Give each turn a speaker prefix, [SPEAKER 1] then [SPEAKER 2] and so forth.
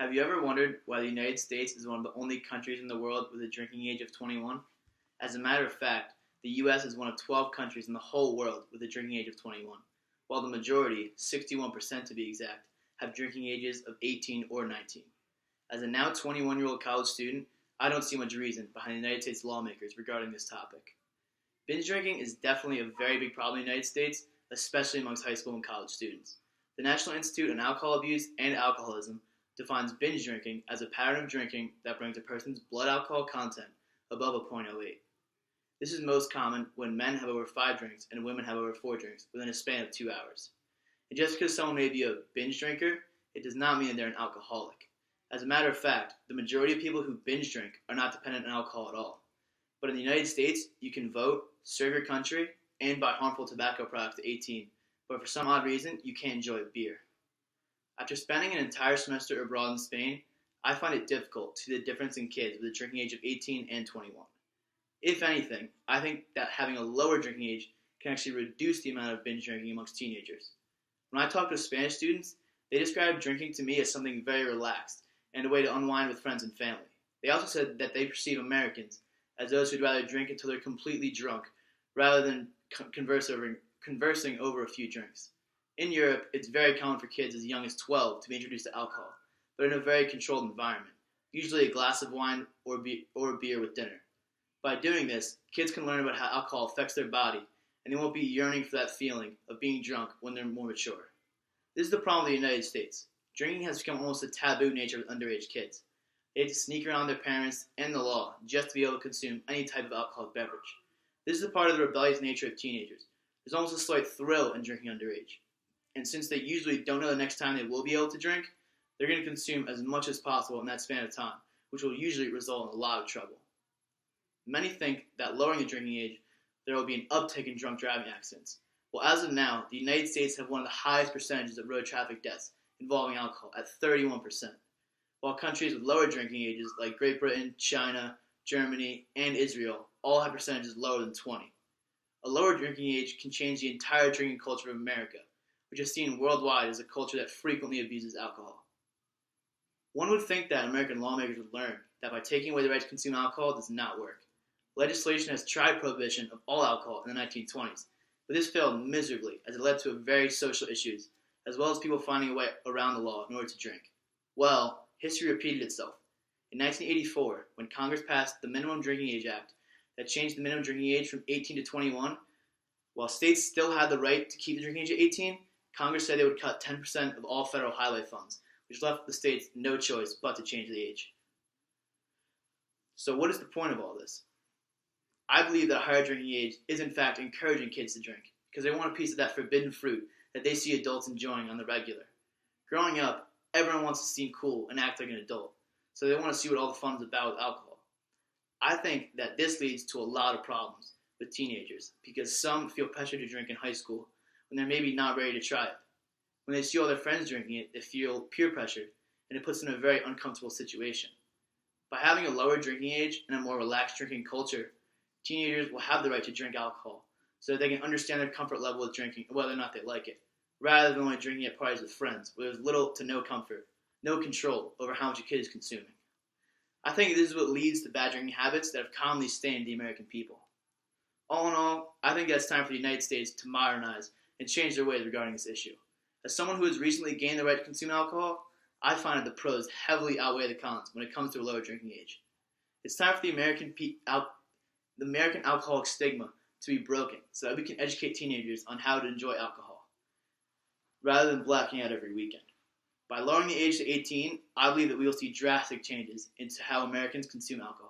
[SPEAKER 1] Have you ever wondered why the United States is one of the only countries in the world with a drinking age of 21? As a matter of fact, the US is one of 12 countries in the whole world with a drinking age of 21, while the majority, 61% to be exact, have drinking ages of 18 or 19. As a now 21-year-old college student, I don't see much reason behind the United States lawmakers regarding this topic. Binge drinking is definitely a very big problem in the United States, especially amongst high school and college students. The National Institute on Alcohol Abuse and Alcoholism defines binge drinking as a pattern of drinking that brings a person's blood alcohol content above a .08. This is most common when men have over 5 drinks and women have over 4 drinks within a span of 2 hours. And just because someone may be a binge drinker, it does not mean that they're an alcoholic. As a matter of fact, the majority of people who binge drink are not dependent on alcohol at all. But in the United States, you can vote, serve your country, and buy harmful tobacco products to 18, but for some odd reason, you can't enjoy beer. After spending an entire semester abroad in Spain, I find it difficult to see the difference in kids with a drinking age of 18 and 21. If anything, I think that having a lower drinking age can actually reduce the amount of binge drinking amongst teenagers. When I talk to Spanish students, they describe drinking to me as something very relaxed and a way to unwind with friends and family. They also said that they perceive Americans as those who'd rather drink until they're completely drunk rather than conversing over a few drinks. In Europe, it's very common for kids as young as 12 to be introduced to alcohol, but in a very controlled environment, usually a glass of wine or beer with dinner. By doing this, kids can learn about how alcohol affects their body, and they won't be yearning for that feeling of being drunk when they're more mature. This is the problem with the United States. Drinking has become almost a taboo nature with underage kids. They have to sneak around their parents and the law just to be able to consume any type of alcoholic beverage. This is a part of the rebellious nature of teenagers. There's almost a slight thrill in drinking underage. And since they usually don't know the next time they will be able to drink, they're going to consume as much as possible in that span of time, which will usually result in a lot of trouble. Many think that lowering the drinking age, there will be an uptick in drunk driving accidents. Well, as of now, the United States have one of the highest percentages of road traffic deaths involving alcohol at 31%, while countries with lower drinking ages like Great Britain, China, Germany, and Israel all have percentages lower than 20. A lower drinking age can change the entire drinking culture of America, which is seen worldwide as a culture that frequently abuses alcohol. One would think that American lawmakers would learn that by taking away the right to consume alcohol does not work. Legislation has tried prohibition of all alcohol in the 1920s, but this failed miserably as it led to very social issues, as well as people finding a way around the law in order to drink. Well, history repeated itself. In 1984, when Congress passed the Minimum Drinking Age Act that changed the minimum drinking age from 18 to 21, while states still had the right to keep the drinking age at 18, Congress said they would cut 10% of all federal highway funds, which left the states no choice but to change the age. So what is the point of all this? I believe that a higher drinking age is in fact encouraging kids to drink, because they want a piece of that forbidden fruit that they see adults enjoying on the regular. Growing up, everyone wants to seem cool and act like an adult, so they want to see what all the fun is about with alcohol. I think that this leads to a lot of problems with teenagers, because some feel pressure to drink in high school when they're maybe not ready to try it. When they see all their friends drinking it, they feel peer pressured, and it puts them in a very uncomfortable situation. By having a lower drinking age and a more relaxed drinking culture, teenagers will have the right to drink alcohol, so that they can understand their comfort level with drinking and whether or not they like it, rather than only drinking at parties with friends, where there's little to no comfort, no control over how much a kid is consuming. I think this is what leads to bad drinking habits that have commonly stained the American people. All in all, I think that it's time for the United States to modernize and change their ways regarding this issue. As someone who has recently gained the right to consume alcohol, I find that the pros heavily outweigh the cons when it comes to a lower drinking age. It's time for the American alcoholic stigma to be broken so that we can educate teenagers on how to enjoy alcohol, rather than blacking out every weekend. By lowering the age to 18, I believe that we will see drastic changes into how Americans consume alcohol.